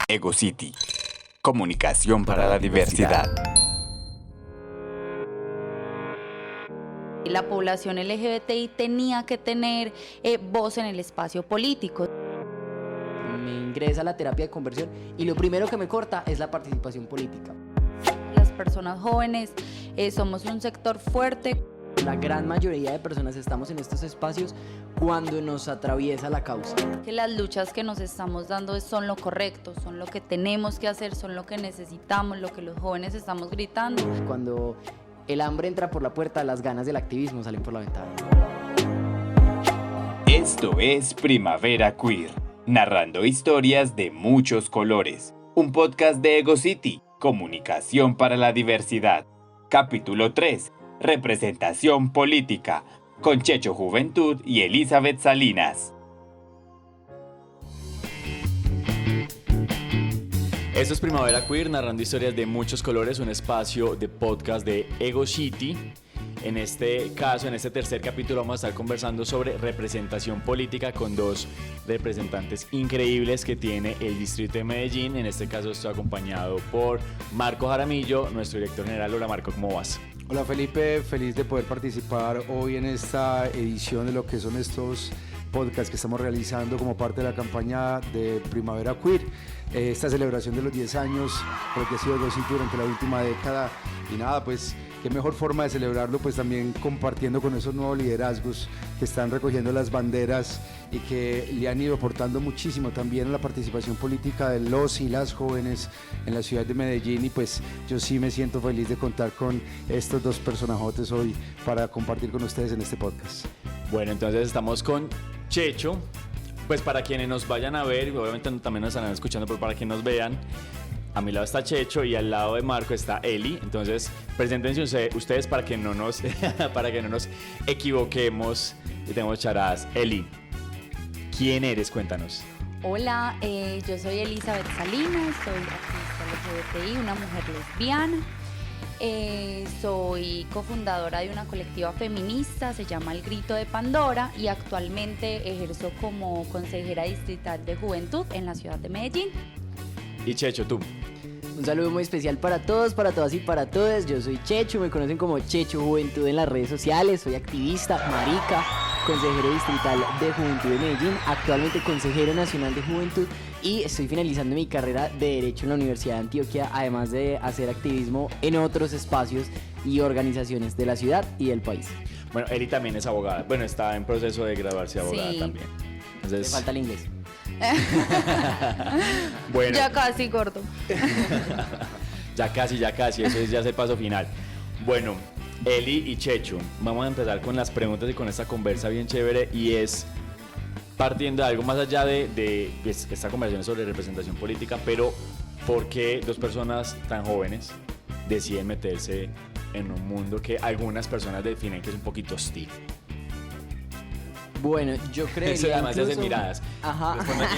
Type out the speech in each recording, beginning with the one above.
EgoCity. Comunicación para la diversidad. La población LGBTI tenía que tener voz en el espacio político. Me ingresa a la terapia de conversión y lo primero que me corta es la participación política. Las personas jóvenes somos un sector fuerte. La gran mayoría de personas estamos en estos espacios cuando nos atraviesa la causa. Que las luchas que nos estamos dando son lo correcto, son lo que tenemos que hacer, son lo que necesitamos, lo que los jóvenes estamos gritando. Cuando el hambre entra por la puerta, las ganas del activismo salen por la ventana. Esto es Primavera Queer, narrando historias de muchos colores. Un podcast de EgoCity, Comunicación para la Diversidad. Capítulo 3, Representación Política, con Checho Juventud y Elizabeth Salinas. Esto es Primavera Queer, narrando historias de muchos colores, un espacio de podcast de EgoCity. En este caso, en este tercer capítulo, vamos a estar conversando sobre representación política con dos representantes increíbles que tiene el Distrito de Medellín. En este caso estoy acompañado por Marco Jaramillo, nuestro director general. Hola Marco, ¿cómo vas? Hola Felipe, feliz de poder participar hoy en esta edición de lo que son estos podcasts que estamos realizando como parte de la campaña de Primavera Queer. Esta celebración de los 10 años, creo que ha sido EgoCity durante la última década y nada, pues qué mejor forma de celebrarlo pues también compartiendo con esos nuevos liderazgos que están recogiendo las banderas y que le han ido aportando muchísimo también a la participación política de los y las jóvenes en la ciudad de Medellín, y pues yo sí me siento feliz de contar con estos dos personajotes hoy para compartir con ustedes en este podcast. Bueno, entonces estamos con Checho. Pues para quienes nos vayan a ver, y obviamente también nos estarán escuchando, pero para que nos vean, a mi lado está Checho y al lado de Marco está Eli. Entonces, preséntense ustedes para que no nos equivoquemos y tengamos charadas. Eli, ¿quién eres? Cuéntanos. Hola, yo soy Elizabeth Salinas, soy activista LGBTI, una mujer lesbiana. Soy cofundadora de una colectiva feminista, se llama El Grito de Pandora, y actualmente ejerzo como consejera distrital de juventud en la ciudad de Medellín. Y Checho, tú. Un saludo muy especial para todos, para todas y para todos. Yo soy Checho, me conocen como Checho Juventud en las redes sociales. Soy activista, marica, consejero distrital de Juventud de Medellín, actualmente consejero nacional de Juventud, y estoy finalizando mi carrera de Derecho en la Universidad de Antioquia, además de hacer activismo en otros espacios y organizaciones de la ciudad y del país. Bueno, Eli también es abogada. Bueno, está en proceso de graduarse de abogada también. Entonces, me falta el inglés. Bueno. Ya casi, gordo. Ya casi, eso es ya el paso final. Bueno, Eli y Checho, vamos a empezar con las preguntas y con esta conversa bien chévere, y es partiendo de algo más allá de esta conversación sobre representación política, pero ¿por qué dos personas tan jóvenes deciden meterse en un mundo que algunas personas definen que es un poquito hostil? Bueno, yo creo que además se hacen miradas. Ajá. Responda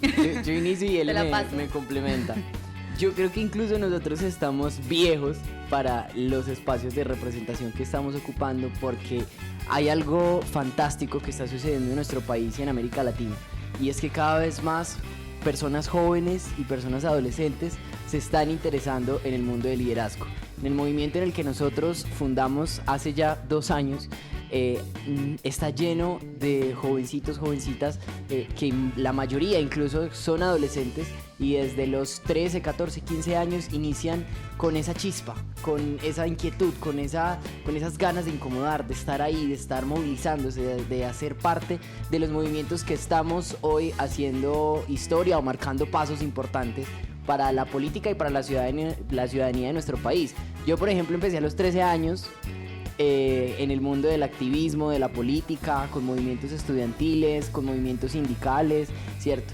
quien quiera. Yo inicio y él me complementa. Yo creo que incluso nosotros estamos viejos para los espacios de representación que estamos ocupando, porque hay algo fantástico que está sucediendo en nuestro país y en América Latina, y es que cada vez más personas jóvenes y personas adolescentes se están interesando en el mundo del liderazgo. En el movimiento en el que nosotros fundamos hace ya 2 años, está lleno de jovencitos, jovencitas, que la mayoría incluso son adolescentes, y desde los 13, 14, 15 años inician con esa chispa, con esa inquietud, con esas ganas de incomodar, de estar ahí, de estar movilizándose, de hacer parte de los movimientos que estamos hoy haciendo historia o marcando pasos importantes para la política y para la ciudadanía de nuestro país. Yo, por ejemplo, empecé a los 13 años en el mundo del activismo, de la política, con movimientos estudiantiles, con movimientos sindicales, ¿cierto?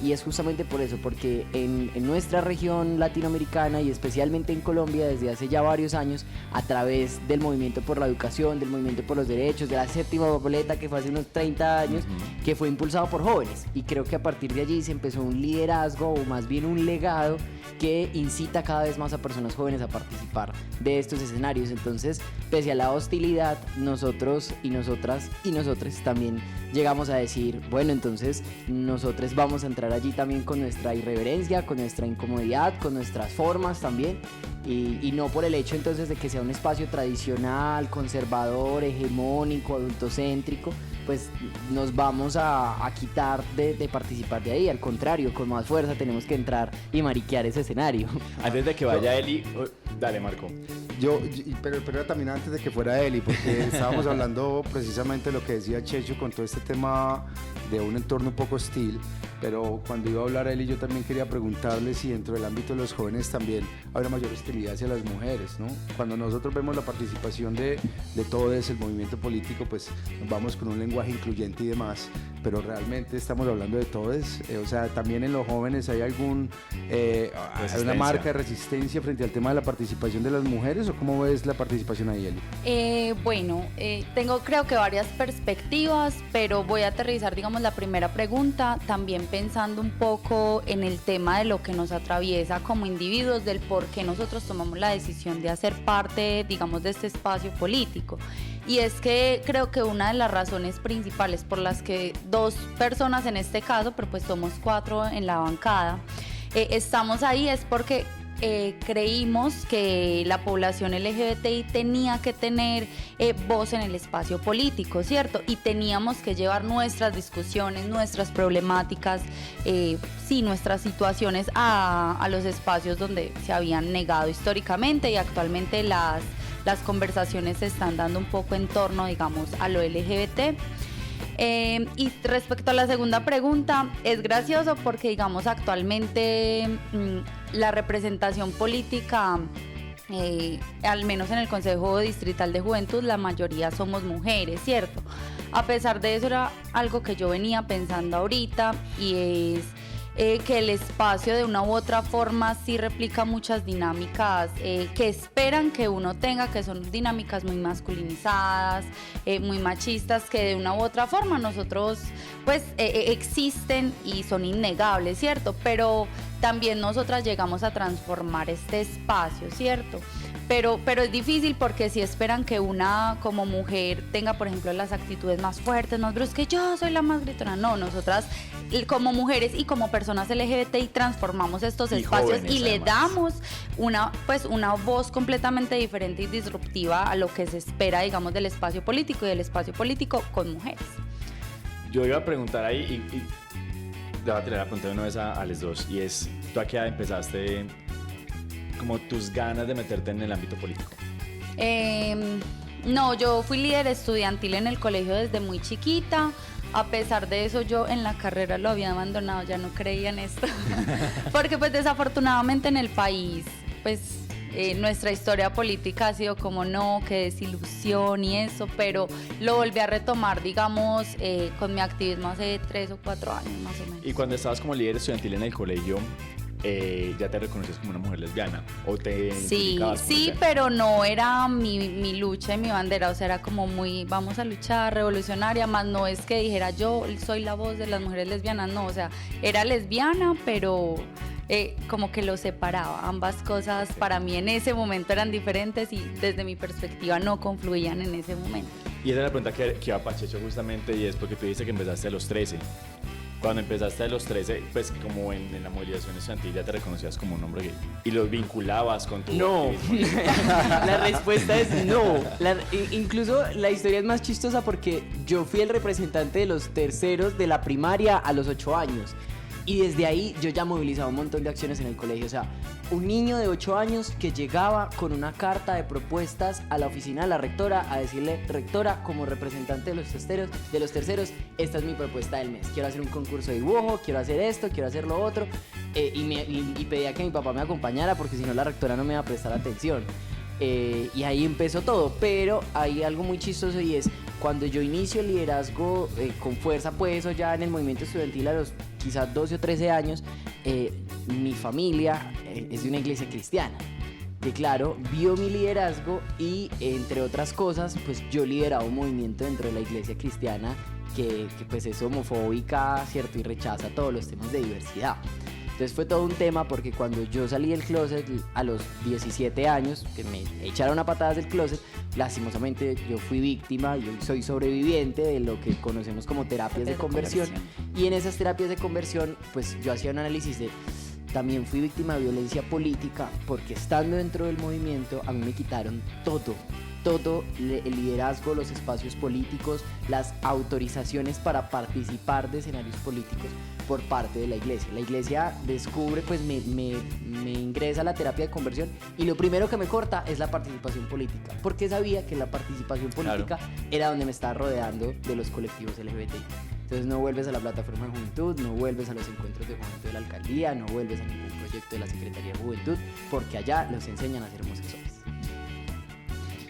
Y es justamente por eso, porque en nuestra región latinoamericana y especialmente en Colombia, desde hace ya varios años, a través del movimiento por la educación, del movimiento por los derechos, de la séptima papeleta, que fue hace unos 30 años, que fue impulsado por jóvenes, y creo que a partir de allí se empezó un liderazgo, o más bien un legado, que incita cada vez más a personas jóvenes a participar de estos escenarios. Entonces, pese a la hostilidad, nosotros y nosotras y nosotres también llegamos a decir, bueno, entonces nosotros vamos a entrar allí también con nuestra irreverencia, con nuestra incomodidad, con nuestras formas también, y no por el hecho entonces de que sea un espacio tradicional, conservador, hegemónico, adultocéntrico, pues nos vamos a quitar de participar de ahí. Al contrario, con más fuerza tenemos que entrar y mariquear ese escenario. Antes de que vaya Eli, dale Marco. Pero también antes de que fuera Eli, porque estábamos hablando precisamente de lo que decía Checho con todo este tema de un entorno un poco hostil, pero cuando iba a hablar Eli yo también quería preguntarle si dentro del ámbito de los jóvenes también hay una mayor hostilidad hacia las mujeres, ¿no? Cuando nosotros vemos la participación de todo el movimiento político, pues nos vamos con un lenguaje incluyente y demás, pero realmente estamos hablando de todos, o sea, también en los jóvenes hay hay una marca de resistencia frente al tema de la participación de las mujeres, ¿o cómo ves la participación ahí, Eli? Bueno, tengo creo que varias perspectivas, pero voy a aterrizar, digamos, la primera pregunta, también pensando un poco en el tema de lo que nos atraviesa como individuos, del por qué nosotros tomamos la decisión de hacer parte, digamos, de este espacio político. Y es que creo que una de las razones principales por las que 2 personas en este caso, pero pues somos 4 en la bancada, estamos ahí es porque creímos que la población LGBTI tenía que tener voz en el espacio político, ¿cierto? Y teníamos que llevar nuestras discusiones, nuestras problemáticas, nuestras situaciones a los espacios donde se habían negado históricamente, y actualmente las conversaciones se están dando un poco en torno, digamos, a lo LGBT. Y respecto a la segunda pregunta, es gracioso porque, digamos, actualmente la representación política, al menos en el Consejo Distrital de Juventud, la mayoría somos mujeres, ¿cierto? A pesar de eso, era algo que yo venía pensando ahorita, y es que el espacio de una u otra forma sí replica muchas dinámicas que esperan que uno tenga, que son dinámicas muy masculinizadas, muy machistas, que de una u otra forma nosotros pues existen y son innegables, ¿cierto? Pero también nosotras llegamos a transformar este espacio, ¿cierto? Pero es difícil porque si esperan que una como mujer tenga, por ejemplo, las actitudes más fuertes, más bruscas, que yo soy la más gritona. No, nosotras como mujeres y como personas LGBTI transformamos estos espacios jóvenes, y le además, damos una voz completamente diferente y disruptiva a lo que se espera, digamos, del espacio político, y del espacio político con mujeres. Yo iba a preguntar ahí y le voy a tirar la pregunta de una vez a los dos, y es, ¿tú a qué edad empezaste como tus ganas de meterte en el ámbito político? No, yo fui líder estudiantil en el colegio desde muy chiquita. A pesar de eso, yo en la carrera lo había abandonado, ya no creía en esto. Porque pues desafortunadamente en el país, pues nuestra historia política ha sido como no, qué desilusión y eso, pero lo volví a retomar, digamos, con mi activismo hace 3 o 4 años más o menos. Y cuando estabas como líder estudiantil en el colegio, ¿ya te reconocías como una mujer lesbiana? ¿O te identificabas como lesbiana? Pero no era mi lucha y mi bandera, o sea, era como muy, vamos a luchar, revolucionaria, más no es que dijera yo soy la voz de las mujeres lesbianas, no, o sea, era lesbiana, pero como que lo separaba, ambas cosas para mí en ese momento eran diferentes y desde mi perspectiva no confluían en ese momento. Y esa es la pregunta que iba para Checho justamente, y es porque tú dices que empezaste a los 13. Cuando empezaste a los 13, pues como en la movilización estudiantil ya te reconocías como un hombre gay y los vinculabas con tu No, activismo. la respuesta es no. Incluso la historia es más chistosa porque yo fui el representante de los terceros de la primaria a los 8 años. Y desde ahí yo ya movilizaba un montón de acciones en el colegio. O sea, un niño de 8 años que llegaba con una carta de propuestas a la oficina de la rectora a decirle: rectora, como representante de los terceros, esta es mi propuesta del mes. Quiero hacer un concurso de dibujo, quiero hacer esto, quiero hacer lo otro. Y pedía que mi papá me acompañara porque si no la rectora no me iba a prestar atención. Y ahí empezó todo, pero hay algo muy chistoso, y es cuando yo inicio el liderazgo con fuerza, pues eso ya en el movimiento estudiantil a los quizás 12 o 13 años, mi familia es de una iglesia cristiana, que claro, vio mi liderazgo y entre otras cosas, pues yo lideraba un movimiento dentro de la iglesia cristiana que pues es homofóbica, ¿cierto? Y rechaza todos los temas de diversidad. Entonces fue todo un tema porque cuando yo salí del closet a los 17 años, que me echaron a patadas del closet, lastimosamente yo fui víctima, yo soy sobreviviente de lo que conocemos como terapias de conversión. Y en esas terapias de conversión, pues yo hacía un análisis de... También fui víctima de violencia política porque estando dentro del movimiento a mí me quitaron todo el liderazgo, los espacios políticos, las autorizaciones para participar de escenarios políticos por parte de la iglesia. La iglesia descubre, pues me ingresa a la terapia de conversión y lo primero que me corta es la participación política, porque sabía que la participación política era donde me estaba rodeando de los colectivos LGBTI. Entonces no vuelves a la plataforma de juventud, no vuelves a los encuentros de juventud de la alcaldía, no vuelves a ningún proyecto de la Secretaría de Juventud, porque allá los enseñan a ser homosexuales.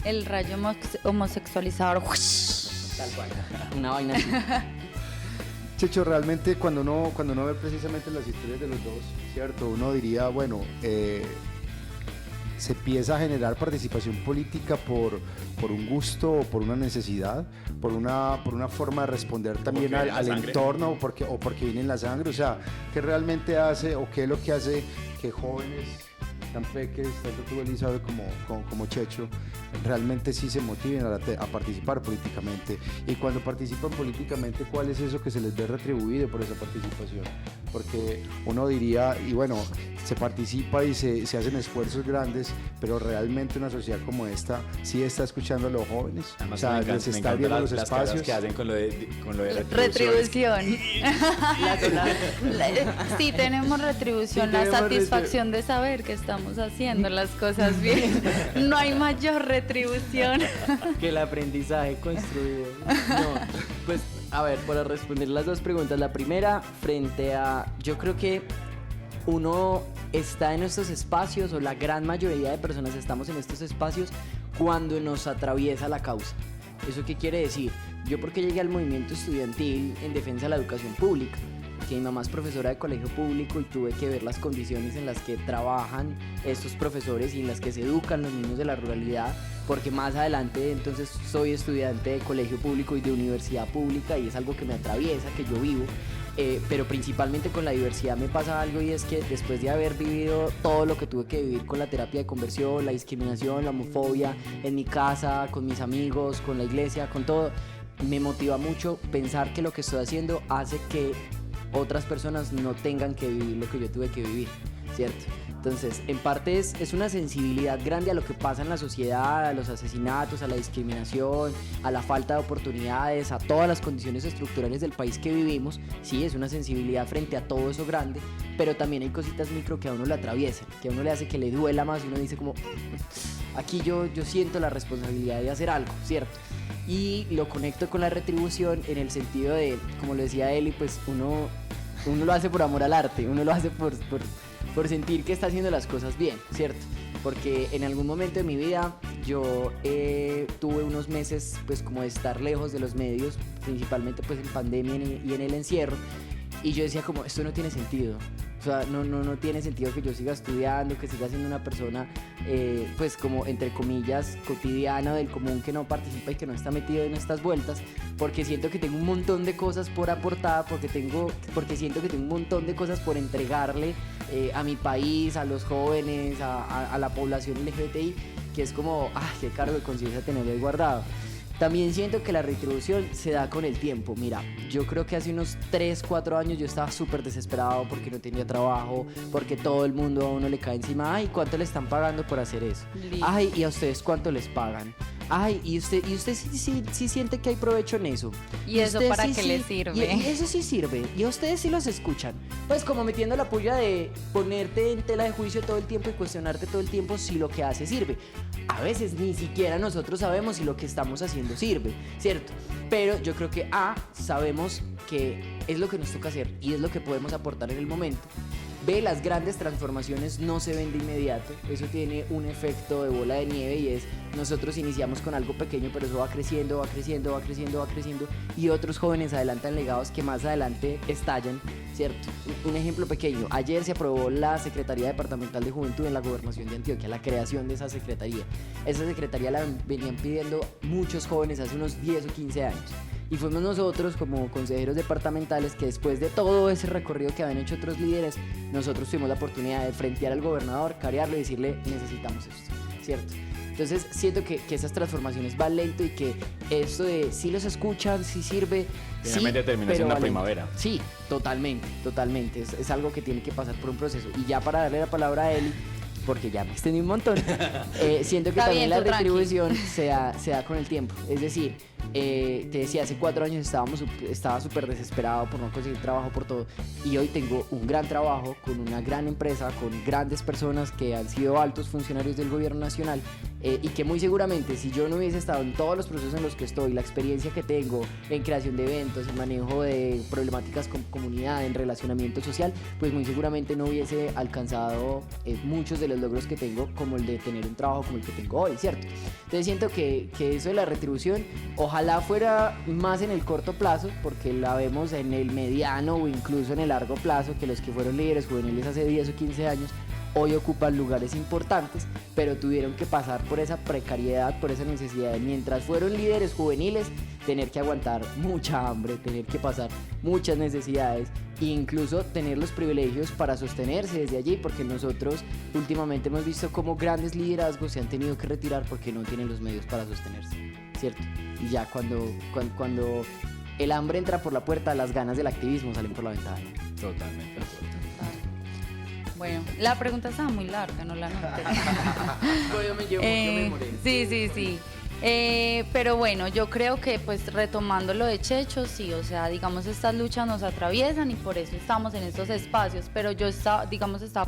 El rayo homosexualizador. Tal cual. Una vaina así. Checho, realmente cuando uno ve precisamente las historias de los dos, ¿cierto? Uno diría, bueno, se empieza a generar participación política por un gusto o por una necesidad, por una forma de responder también al entorno o porque viene en la sangre, o sea, ¿qué realmente hace o qué es lo que hace que jóvenes tan pequeños, tanto tú, Elizabeth, como Checho, realmente sí se motiven a participar políticamente? Y cuando participan políticamente, ¿cuál es eso que se les ve retribuido por esa participación? Porque uno diría, y bueno, se participa y se hacen esfuerzos grandes, pero realmente una sociedad como esta sí está escuchando a los jóvenes. Además, o sea, les está abriendo los espacios que hacen con lo de retribución. Sí, tenemos retribución, Sí, la tenemos satisfacción de saber que estamos haciendo las cosas bien. No hay mayor retribución. Que el aprendizaje construido. No, pues a ver, para responder las dos preguntas. La primera, frente a, yo creo que uno está en estos espacios, o la gran mayoría de personas estamos en estos espacios cuando nos atraviesa la causa. ¿Eso qué quiere decir? Yo porque llegué al movimiento estudiantil en defensa de la educación pública, que mi mamá es profesora de colegio público y tuve que ver las condiciones en las que trabajan estos profesores y en las que se educan los niños de la ruralidad, porque más adelante entonces soy estudiante de colegio público y de universidad pública y es algo que me atraviesa, que yo vivo. Pero principalmente con la diversidad me pasa algo, y es que después de haber vivido todo lo que tuve que vivir con la terapia de conversión, la discriminación, la homofobia, en mi casa, con mis amigos, con la iglesia, con todo, me motiva mucho pensar que lo que estoy haciendo hace que otras personas no tengan que vivir lo que yo tuve que vivir, ¿cierto? Entonces, en parte es una sensibilidad grande a lo que pasa en la sociedad, a los asesinatos, a la discriminación, a la falta de oportunidades, a todas las condiciones estructurales del país que vivimos. Sí, es una sensibilidad frente a todo eso grande, pero también hay cositas micro que a uno le atraviesan, que a uno le hace que le duela más y uno dice como, aquí yo siento la responsabilidad de hacer algo, ¿cierto? Y lo conecto con la retribución en el sentido de, como lo decía Eli, pues uno lo hace por amor al arte, uno lo hace por sentir que está haciendo las cosas bien, ¿cierto? Porque en algún momento de mi vida yo tuve unos meses pues como de estar lejos de los medios, principalmente pues en pandemia y en el encierro, y yo decía como, esto no tiene sentido. O sea, no tiene sentido que yo siga estudiando, que siga siendo una persona, pues como entre comillas, cotidiana, del común, que no participa y que no está metido en estas vueltas, porque siento que tengo un montón de cosas por aportar, porque siento que tengo un montón de cosas por entregarle a mi país, a los jóvenes, a la población LGBTI, que es como, qué cargo de conciencia tenerlo ahí guardado. También siento que la retribución se da con el tiempo. Mira, yo creo que hace unos 3, 4 años yo estaba súper desesperado porque no tenía trabajo, porque todo el mundo a uno le cae encima. Ay, ¿cuánto le están pagando por hacer eso? Ay, ¿y a ustedes cuánto les pagan? Ay, ¿y usted sí siente que hay provecho en eso? ¿Y eso para qué le sirve? Y eso sí sirve. ¿Y a ustedes sí los escuchan? Pues como metiendo la puya de ponerte en tela de juicio todo el tiempo y cuestionarte todo el tiempo si lo que hace sirve. A veces ni siquiera nosotros sabemos si lo que estamos haciendo sirve, ¿cierto? Pero yo creo que sabemos que es lo que nos toca hacer y es lo que podemos aportar en el momento. B, las grandes transformaciones no se ven de inmediato, eso tiene un efecto de bola de nieve y es, nosotros iniciamos con algo pequeño, pero eso va creciendo, va creciendo, va creciendo, va creciendo, y otros jóvenes adelantan legados que más adelante estallan, ¿cierto? Un ejemplo pequeño, ayer se aprobó la Secretaría Departamental de Juventud en la Gobernación de Antioquia, la creación de esa secretaría. Esa secretaría la venían pidiendo muchos jóvenes hace unos 10 o 15 años. Y fuimos nosotros como consejeros departamentales que después de todo ese recorrido que habían hecho otros líderes, nosotros tuvimos la oportunidad de frentear al gobernador, carearlo y decirle necesitamos esto, ¿cierto? Entonces siento que esas transformaciones van lento y que esto de si los escuchan, si sirve, finalmente sí, termina siendo una primavera. Sí, totalmente. Es algo que tiene que pasar por un proceso. Y ya para darle la palabra a Eli, porque ya me extendí un montón, siento que Está también bien, la tú tranqui. retribución se da con el tiempo. Es decir, te decía, hace 4 años estaba súper desesperado por no conseguir trabajo, por todo. Y hoy tengo un gran trabajo con una gran empresa, con grandes personas que han sido altos funcionarios del gobierno nacional, y que muy seguramente si yo no hubiese estado en todos los procesos en los que estoy, la experiencia que tengo en creación de eventos, en manejo de problemáticas con comunidad, en relacionamiento social, pues muy seguramente no hubiese alcanzado muchos de los logros que tengo, como el de tener un trabajo como el que tengo hoy, ¿cierto? Entonces siento que eso de la retribución, ojalá fuera más en el corto plazo, porque la vemos en el mediano o incluso en el largo plazo, que los que fueron líderes juveniles hace 10 o 15 años hoy ocupan lugares importantes, pero tuvieron que pasar por esa precariedad, por esa necesidad de, mientras fueron líderes juveniles, tener que aguantar mucha hambre, tener que pasar muchas necesidades e incluso tener los privilegios para sostenerse desde allí, porque nosotros últimamente hemos visto cómo grandes liderazgos se han tenido que retirar porque no tienen los medios para sostenerse, ¿cierto? Y ya cuando el hambre entra por la puerta, las ganas del activismo salen por la ventana. Totalmente de acuerdo. Bueno, la pregunta estaba muy larga, no la anoté. Yo me moré. Sí. Pero bueno, yo creo que pues retomando lo de Checho, sí, o sea, digamos estas luchas nos atraviesan y por eso estamos en estos espacios, pero yo estaba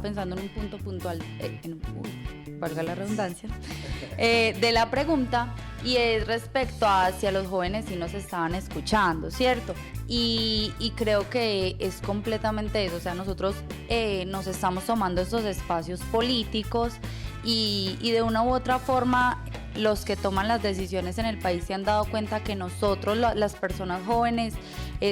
pensando en un punto puntual, valga la redundancia, de la pregunta, y es respecto a si a los jóvenes sí nos estaban escuchando, ¿cierto? Y creo que es completamente eso, o sea, nosotros nos estamos tomando estos espacios políticos y de una u otra forma los que toman las decisiones en el país se han dado cuenta que nosotros, las personas jóvenes,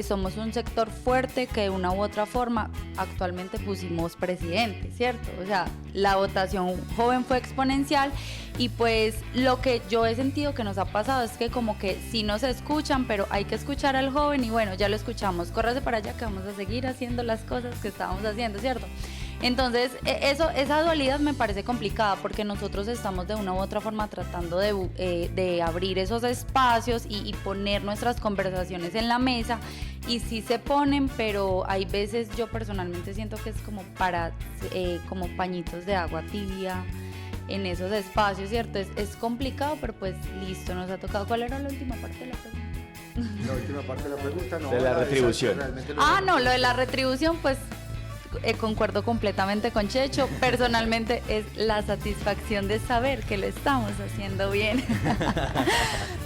somos un sector fuerte que de una u otra forma actualmente pusimos presidente, ¿cierto? O sea, la votación joven fue exponencial y pues lo que yo he sentido que nos ha pasado es que como que sí nos escuchan, pero hay que escuchar al joven y bueno, ya lo escuchamos, córrase para allá que vamos a seguir haciendo las cosas que estábamos haciendo, ¿cierto? Entonces, esa dualidad me parece complicada porque nosotros estamos de una u otra forma tratando de abrir esos espacios y poner nuestras conversaciones en la mesa y sí se ponen, pero hay veces yo personalmente siento que es como para como pañitos de agua tibia en esos espacios, ¿cierto? Es complicado, pero pues listo, nos ha tocado. ¿Cuál era la última parte de la pregunta? La última parte de la pregunta, no. De la retribución. No, lo de la retribución, pues concuerdo completamente con Checho. Personalmente es la satisfacción de saber que lo estamos haciendo bien.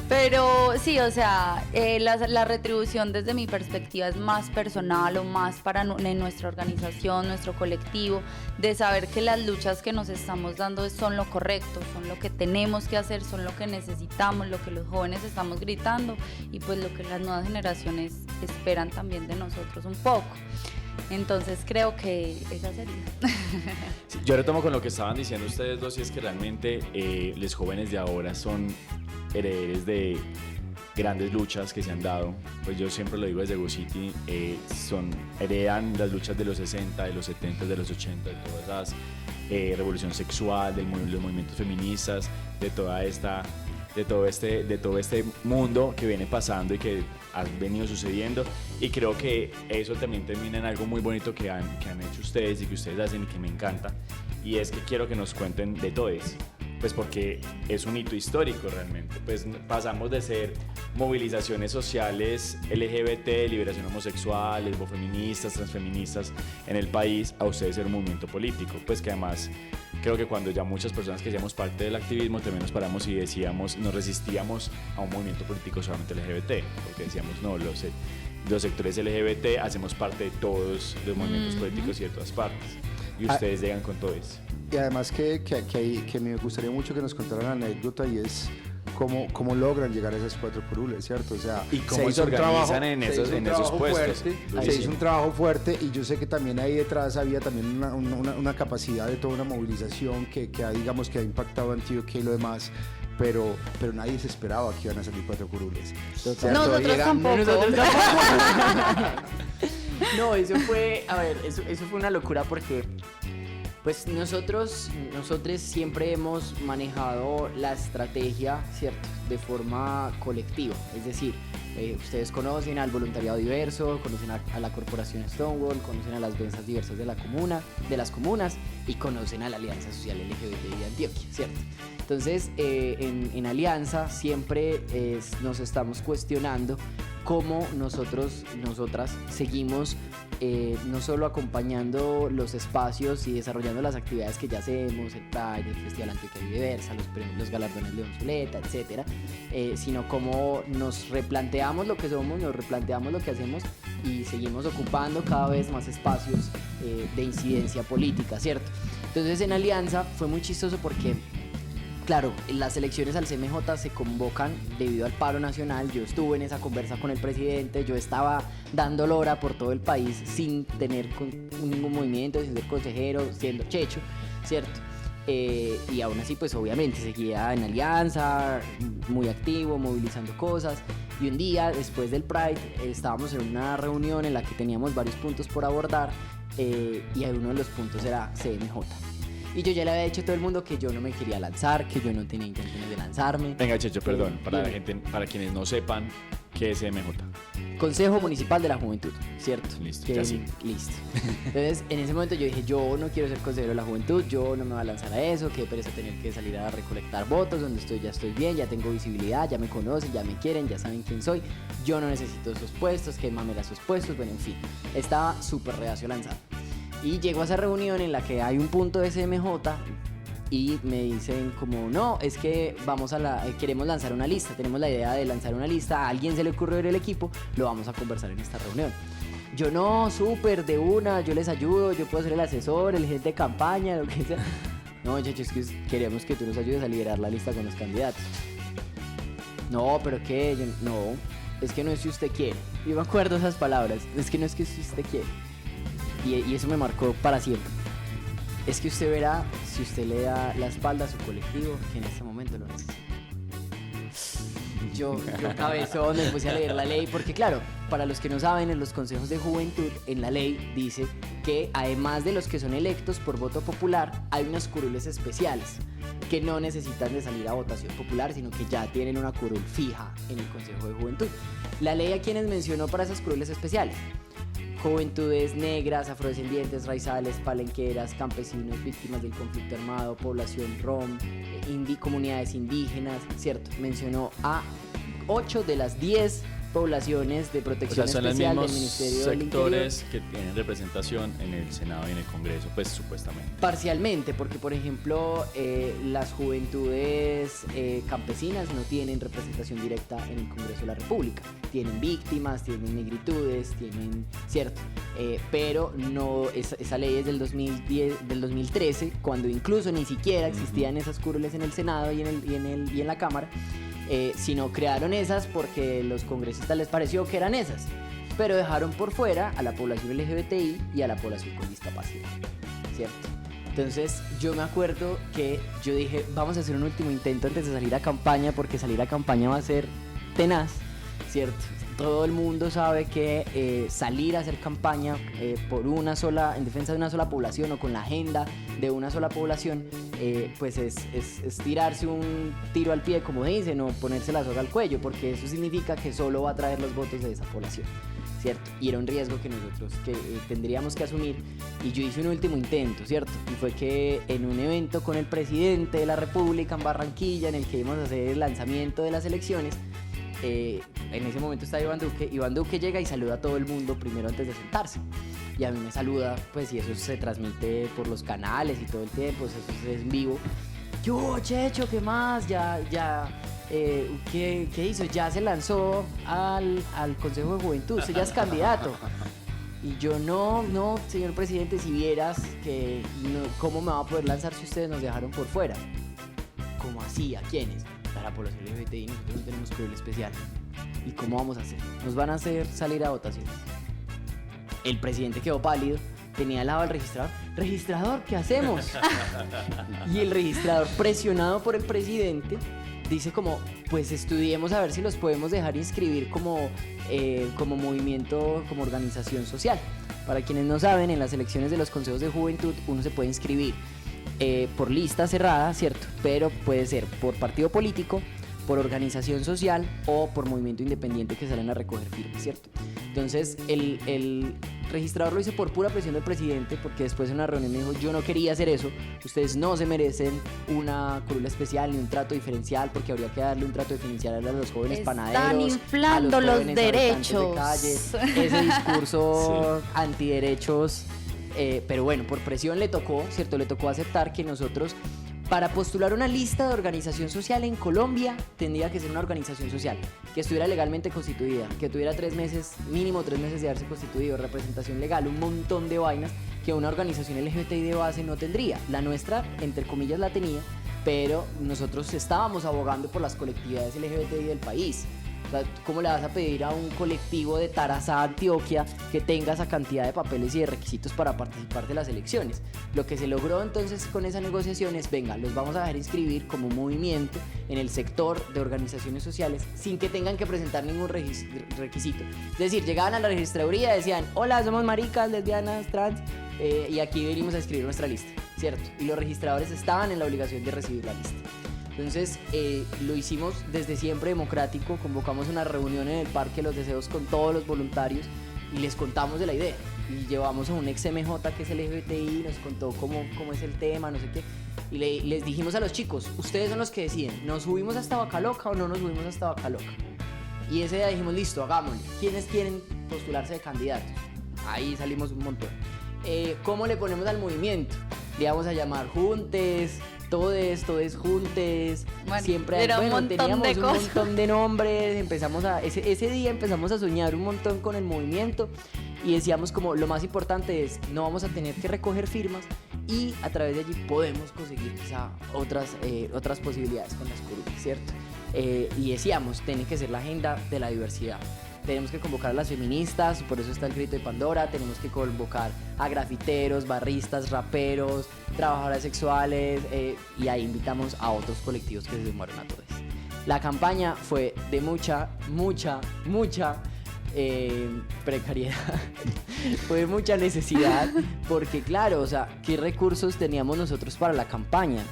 Pero sí, o sea, la retribución desde mi perspectiva es más personal o más para en nuestra organización, nuestro colectivo, de saber que las luchas que nos estamos dando son lo correcto, son lo que tenemos que hacer, son lo que necesitamos, lo que los jóvenes estamos gritando y pues lo que las nuevas generaciones esperan también de nosotros un poco. Entonces creo que esa sería. Sí, yo retomo con lo que estaban diciendo ustedes dos y es que realmente los jóvenes de ahora son herederos de grandes luchas que se han dado. Pues yo siempre lo digo desde GoCity, heredan las luchas de los 60, de los 70, de los 80, de todas las revolución sexual, los movimientos feministas, de todo este mundo que viene pasando y que ha venido sucediendo, y creo que eso también termina en algo muy bonito que han hecho ustedes y que ustedes hacen y que me encanta, y es que quiero que nos cuenten de todo eso, pues porque es un hito histórico realmente. Pues pasamos de ser movilizaciones sociales LGBT, liberación homosexual, lesbofeministas, transfeministas en el país, a ustedes ser un movimiento político, pues que además creo que cuando ya muchas personas que hacíamos parte del activismo también nos paramos y decíamos, nos resistíamos a un movimiento político solamente LGBT, porque decíamos no, los sectores LGBT hacemos parte de todos los movimientos políticos y de todas partes, y ustedes llegan con todo eso. Y además que me gustaría mucho que nos contaran la anécdota, y es cómo logran llegar a esas 4 curules, ¿cierto? O sea, y cómo se organizan en esos puestos. Se hizo un trabajo fuerte, y yo sé que también ahí detrás había también una capacidad de toda una movilización que digamos que ha impactado a Antioquia y lo demás. pero nadie se esperaba que iban a salir 4 curules. Total. Nosotros tampoco. No, eso fue una locura porque pues nosotros siempre hemos manejado la estrategia, ¿cierto?, de forma colectiva, es decir, ustedes conocen al voluntariado diverso, conocen a la corporación Stonewall, conocen a las mesas diversas de las comunas y conocen a la Alianza Social LGBTI de Antioquia, ¿cierto? Entonces, en Alianza siempre nos estamos cuestionando cómo nosotras seguimos no solo acompañando los espacios y desarrollando las actividades que ya hacemos, el Pride, el Festival Antioquia Diversa, los galardones León Zuleta, etcétera, sino cómo nos replanteamos lo que somos, nos replanteamos lo que hacemos y seguimos ocupando cada vez más espacios de incidencia política, ¿cierto? Entonces en Alianza fue muy chistoso porque, claro, las elecciones al CMJ se convocan debido al paro nacional. Yo estuve en esa conversa con el presidente, yo estaba dando lora por todo el país sin tener ningún movimiento, sin ser consejero, siendo checho, ¿cierto? Y aún así, pues obviamente seguía en Alianza, muy activo, movilizando cosas. Y un día, después del Pride, estábamos en una reunión en la que teníamos varios puntos por abordar y uno de los puntos era CMJ. Y yo ya le había dicho a todo el mundo que yo no me quería lanzar, que yo no tenía intenciones de lanzarme. Venga, Checho, perdón, para quienes no sepan, ¿qué es CMJ? Consejo Municipal de la Juventud, ¿cierto? Listo, ya sí. Listo. Entonces, en ese momento yo dije, yo no quiero ser consejero de la juventud, yo no me voy a lanzar a eso, qué pereza tener que salir a recolectar votos, donde estoy ya estoy bien, ya tengo visibilidad, ya me conocen, ya me quieren, ya saben quién soy, yo no necesito esos puestos, que mamera esos puestos, bueno, en fin, estaba súper reacio a lanzar. Y llego a esa reunión en la que hay un punto de CMJ y me dicen como, no, es que queremos lanzar una lista, tenemos la idea de lanzar una lista, a alguien se le ocurrió ver el equipo, lo vamos a conversar en esta reunión. Yo no, súper, de una, yo les ayudo, yo puedo ser el asesor, el jefe de campaña, lo que sea. No, muchachos, es que queremos que tú nos ayudes a liderar la lista con los candidatos. No, pero ¿qué? No, es que no es si usted quiere. Yo me acuerdo esas palabras, es que no es que si usted quiere. Y eso me marcó para siempre. Es que usted verá, si usted le da la espalda a su colectivo, que en este momento lo necesita. Yo cabezón, me puse a leer la ley, porque claro, para los que no saben, en los consejos de juventud, en la ley dice que además de los que son electos por voto popular, hay unas curules especiales que no necesitan de salir a votación popular, sino que ya tienen una curul fija en el Consejo de Juventud. La ley a quienes mencionó para esas curules especiales: juventudes negras, afrodescendientes, raizales, palenqueras, campesinos, víctimas del conflicto armado, población rom, comunidades indígenas, ¿cierto? Mencionó a 8 de las 10 poblaciones de protección especial del Ministerio del Interior. Sectores que tienen representación en el Senado y en el Congreso, pues supuestamente. Parcialmente, porque por ejemplo las juventudes campesinas no tienen representación directa en el Congreso de la República. Tienen víctimas, tienen negritudes, tienen, cierto, pero no, esa ley es del 2013, cuando incluso ni siquiera existían esas curules en el Senado y en la Cámara. Sino crearon esas porque los congresistas les pareció que eran esas, pero dejaron por fuera a la población LGBTI y a la población con discapacidad, ¿cierto? Entonces yo me acuerdo que yo dije, vamos a hacer un último intento antes de salir a campaña, porque salir a campaña va a ser tenaz, ¿cierto? Todo el mundo sabe que salir a hacer campaña en defensa de una sola población o con la agenda de una sola población, pues es tirarse un tiro al pie, como dicen, o ponerse la soga al cuello, porque eso significa que solo va a traer los votos de esa población, ¿cierto? Y era un riesgo que nosotros tendríamos que asumir, y yo hice un último intento, ¿cierto? Y fue que en un evento con el presidente de la República en Barranquilla, en el que íbamos a hacer el lanzamiento de las elecciones, en ese momento está Iván Duque llega y saluda a todo el mundo primero antes de sentarse, y a mí me saluda, pues, y eso se transmite por los canales y todo el tiempo, eso es en vivo. Yo, Checho, ¿qué más? ¿Qué hizo? Ya se lanzó al Consejo de Juventud, usted ya es candidato. Y yo, no, señor presidente, si vieras que cómo me va a poder lanzar si ustedes nos dejaron por fuera. ¿Cómo así? ¿A quiénes? A la población LGBTI, nosotros no tenemos curul especial. ¿Y cómo vamos a hacer? Nos van a hacer salir a votaciones. El presidente quedó pálido, tenía al lado al registrador. ¿Registrador, qué hacemos? Y el registrador, presionado por el presidente, dice como, pues estudiemos a ver si los podemos dejar inscribir como movimiento, como organización social. Para quienes no saben, en las elecciones de los consejos de juventud uno se puede inscribir por lista cerrada, ¿cierto? Pero puede ser por partido político, por organización social o por movimiento independiente que salen a recoger firmas, ¿cierto? Entonces el registrador lo hizo por pura presión del presidente, porque después en una reunión me dijo, yo no quería hacer eso, ustedes no se merecen una curula especial ni un trato diferencial, porque habría que darle un trato diferencial a los jóvenes panaderos, están inflando a los los jóvenes habitantes derechos de calle, ese discurso antiderechos, pero bueno, por presión le tocó, ¿cierto? Le tocó aceptar que nosotros, para postular una lista de organización social en Colombia, tendría que ser una organización social que estuviera legalmente constituida, que tuviera mínimo 3 meses de haberse constituido, representación legal, un montón de vainas que una organización LGBTI de base no tendría. La nuestra, entre comillas, la tenía, pero nosotros estábamos abogando por las colectividades LGBTI del país. O sea, ¿cómo le vas a pedir a un colectivo de Tarazá, Antioquia, que tenga esa cantidad de papeles y de requisitos para participar de las elecciones? Lo que se logró entonces con esa negociación es, venga, los vamos a dejar inscribir como movimiento en el sector de organizaciones sociales sin que tengan que presentar ningún requisito. Es decir, llegaban a la registraduría y decían, hola, somos maricas, lesbianas, trans, y aquí venimos a escribir nuestra lista, ¿cierto? Y los registradores estaban en la obligación de recibir la lista. Entonces lo hicimos desde siempre democrático, convocamos una reunión en el Parque Los Deseos con todos los voluntarios y les contamos de la idea. Y llevamos a un ex MJ que es LGBTI, nos contó cómo es el tema, no sé qué. Y les dijimos a los chicos, ustedes son los que deciden, ¿nos subimos hasta Vaca Loca o no nos subimos hasta Vaca Loca? Y ese día dijimos, listo, hagámoslo. ¿Quiénes quieren postularse de candidatos? Ahí salimos un montón. ¿Cómo le ponemos al movimiento? Le vamos a llamar Juntes, Todes Juntes, bueno, siempre teníamos un montón de nombres, ese día empezamos a soñar un montón con el movimiento y decíamos como lo más importante es no vamos a tener que recoger firmas y a través de allí podemos conseguir quizá otras posibilidades con las curulas, ¿cierto? Y decíamos, tiene que ser la agenda de la diversidad. Tenemos que convocar a las feministas, por eso está el grito de Pandora, tenemos que convocar a grafiteros, barristas, raperos, trabajadoras sexuales, y ahí invitamos a otros colectivos que se sumaron a todo esto. La campaña fue de mucha precariedad, fue de mucha necesidad, porque claro, o sea, ¿qué recursos teníamos nosotros para la campaña?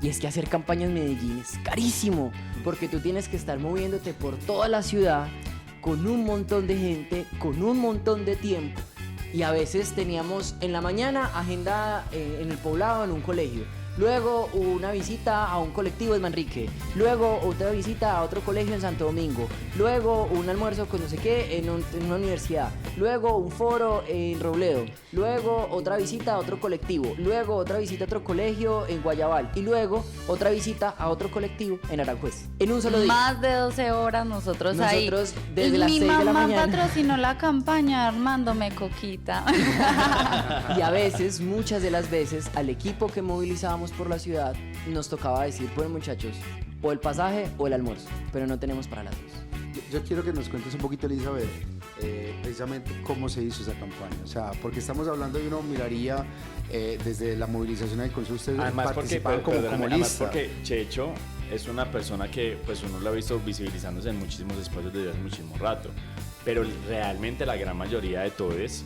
Y es que hacer campaña en Medellín es carísimo, porque tú tienes que estar moviéndote por toda la ciudad, con un montón de gente, con un montón de tiempo, y a veces teníamos en la mañana agenda en el poblado, en un colegio, luego una visita a un colectivo en Manrique, luego otra visita a otro colegio en Santo Domingo, luego un almuerzo con no sé qué en una universidad, luego un foro en Robledo, luego otra visita a otro colectivo, luego otra visita a otro colegio en Guayabal y luego otra visita a otro colectivo en Aranjuez, en un solo día. Más de 12 horas nosotros ahí. Desde las 6 de la mañana. Mi mamá patrocinó la campaña armándome coquita. Y a veces, muchas de las veces, al equipo que movilizábamos por la ciudad nos tocaba decir, pues muchachos, o el pasaje o el almuerzo, pero no tenemos para las dos. Yo quiero que nos cuentes un poquito, Elizabeth, precisamente cómo se hizo esa campaña, o sea, porque estamos hablando y uno miraría desde la movilización del Consejo, ustedes participaban como además lista. porque Checho es una persona que pues uno lo ha visto visibilizándose en muchísimos espacios desde hace muchísimo rato, pero realmente la gran mayoría de todos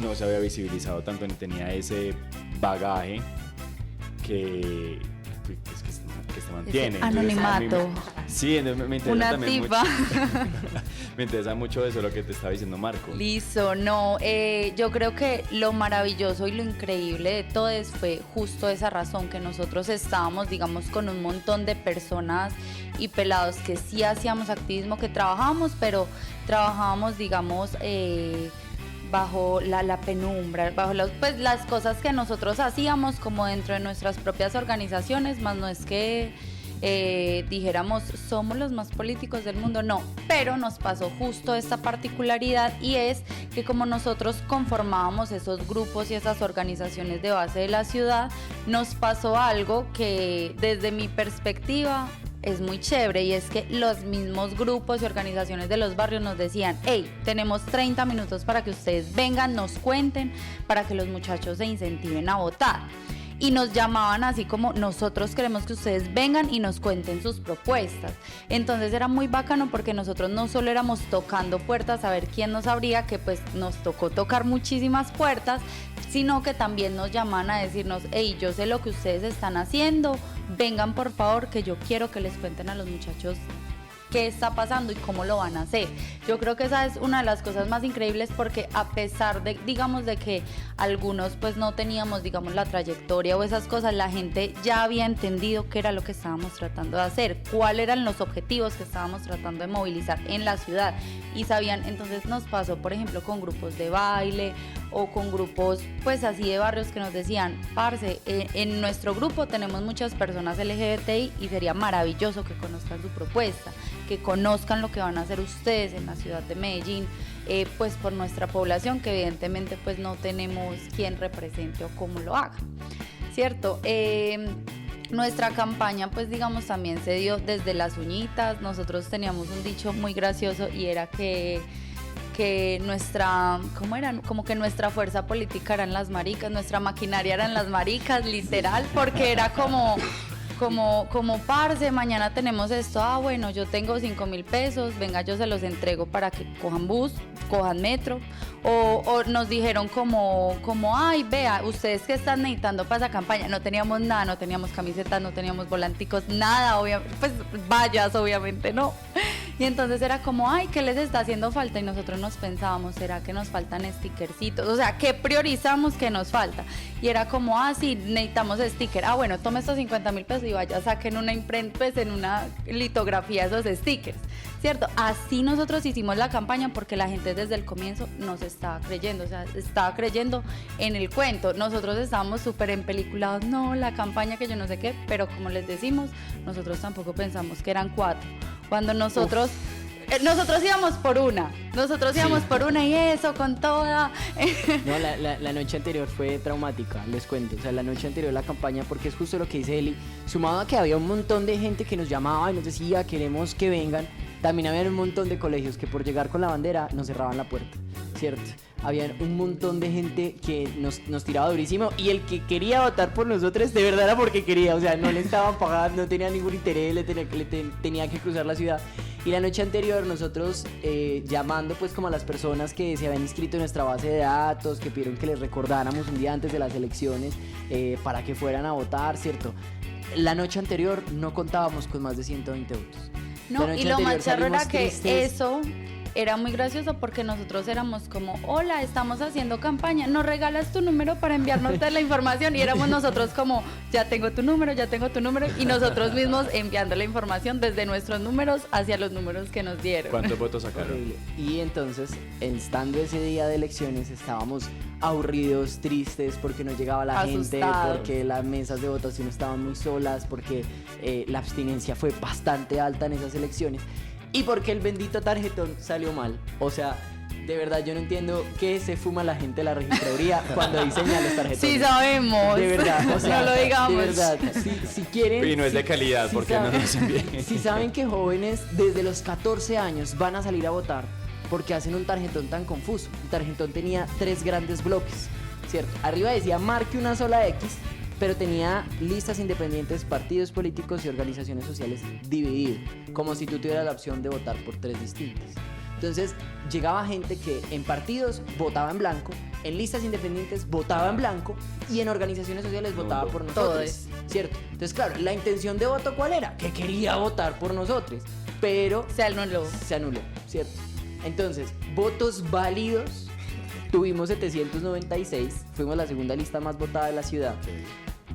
no se había visibilizado tanto ni tenía ese bagaje que se mantiene. Anonimato. Sí, me interesa una también tipa. mucho. Me interesa mucho eso, lo que te estaba diciendo Marco. Listo, no, yo creo que lo maravilloso y lo increíble de todo fue justo esa razón, que nosotros estábamos, digamos, con un montón de personas y pelados que sí hacíamos activismo, que trabajábamos, pero trabajábamos, digamos, bajo la penumbra, bajo las cosas que nosotros hacíamos como dentro de nuestras propias organizaciones, más no es que dijéramos somos los más políticos del mundo, no, pero nos pasó justo esta particularidad, y es que como nosotros conformábamos esos grupos y esas organizaciones de base de la ciudad, nos pasó algo que desde mi perspectiva es muy chévere, y es que los mismos grupos y organizaciones de los barrios nos decían, hey, tenemos 30 minutos para que ustedes vengan, nos cuenten, para que los muchachos se incentiven a votar. y nos llamaban así como nosotros queremos que ustedes vengan y nos cuenten sus propuestas. Entonces era muy bacano porque nosotros no solo éramos tocando puertas a ver quién nos abría, que pues nos tocó tocar muchísimas puertas, sino que también nos llamaban a decirnos, hey, yo sé lo que ustedes están haciendo, vengan por favor que yo quiero que les cuenten a los muchachos qué está pasando y cómo lo van a hacer. Yo creo que esa es una de las cosas más increíbles porque a pesar de, digamos, de que algunos pues no teníamos, digamos, la trayectoria o esas cosas, la gente ya había entendido qué era lo que estábamos tratando de hacer, cuáles eran los objetivos que estábamos tratando de movilizar en la ciudad y sabían. Entonces nos pasó, por ejemplo, con grupos de baile o con grupos pues así de barrios que nos decían, parce, en nuestro grupo tenemos muchas personas LGBTI y sería maravilloso que conozcan su propuesta, que conozcan lo que van a hacer ustedes en la ciudad de Medellín, pues por nuestra población que evidentemente pues no tenemos quien represente o cómo lo haga, ¿cierto? Nuestra campaña pues digamos también se dio desde las uñitas. Nosotros teníamos un dicho muy gracioso y era que nuestra, ¿cómo eran? Como que nuestra fuerza política eran las maricas, nuestra maquinaria eran las maricas, literal, porque era como parce, mañana tenemos esto, bueno, yo tengo 5.000 pesos, venga, yo se los entrego para que cojan bus, cojan metro, o nos dijeron como, ay, vea, ustedes que están necesitando para esa campaña, no teníamos nada, no teníamos camisetas, no teníamos volanticos, nada, obviamente, pues vallas, obviamente no. Y entonces era como, ay, ¿qué les está haciendo falta? Y nosotros nos pensábamos, ¿será que nos faltan stickercitos? O sea, ¿qué priorizamos que nos falta? Y era como, sí, necesitamos sticker. Bueno, tome estos 50.000 pesos y vaya, saquen una imprenta, pues en una litografía esos stickers, ¿cierto? Así nosotros hicimos la campaña porque la gente desde el comienzo nos estaba creyendo, o sea, estaba creyendo en el cuento. Nosotros estábamos súper empeliculados, no, la campaña que yo no sé qué, pero como les decimos, nosotros tampoco pensamos que eran 4. Cuando nosotros íbamos por una, y eso con toda. No, la noche anterior fue traumática, les cuento. O sea, la noche anterior la campaña, porque es justo lo que dice Eli, sumado a que había un montón de gente que nos llamaba y nos decía, queremos que vengan. También había un montón de colegios que por llegar con la bandera nos cerraban la puerta, ¿cierto? Había un montón de gente que nos tiraba durísimo y el que quería votar por nosotros de verdad era porque quería, o sea, no le estaban pagando, no tenía ningún interés, tenía que cruzar la ciudad. Y la noche anterior nosotros llamando pues como a las personas que se habían inscrito en nuestra base de datos, que pidieron que les recordáramos un día antes de las elecciones para que fueran a votar, ¿cierto? La noche anterior no contábamos con más de 120 votos. No, y lo más charro era que eso era muy gracioso porque nosotros éramos como, hola, estamos haciendo campaña, ¿nos regalas tu número para enviarnos la información? Y éramos nosotros como, ya tengo tu número, y nosotros mismos enviando la información desde nuestros números hacia los números que nos dieron. ¿Cuántos votos sacaron? Horrible. Y entonces, estando ese día de elecciones, estábamos aburridos, tristes, porque no llegaba la gente, porque las mesas de votación estaban muy solas, porque la abstinencia fue bastante alta en esas elecciones. Y porque el bendito tarjetón salió mal. O sea, de verdad yo no entiendo qué se fuma la gente de la registraduría cuando diseña los tarjetones. Sí sabemos. De verdad, o sea, no lo digamos. De verdad, si quieren... Y no es de calidad, porque no nos envíen. Si saben que jóvenes desde los 14 años van a salir a votar porque hacen un tarjetón tan confuso. El tarjetón tenía 3 grandes bloques, ¿cierto? Arriba decía marque una sola X, pero tenía listas independientes, partidos políticos y organizaciones sociales divididos, como si tú tuvieras la opción de votar por 3 distintas. Entonces llegaba gente que en partidos votaba en blanco, en listas independientes votaba en blanco y en organizaciones sociales votaba por nosotros, ¿cierto? Entonces claro, la intención de voto ¿cuál era? Que quería votar por nosotros, pero se anuló, ¿cierto? Entonces, votos válidos tuvimos 796, fuimos la segunda lista más votada de la ciudad.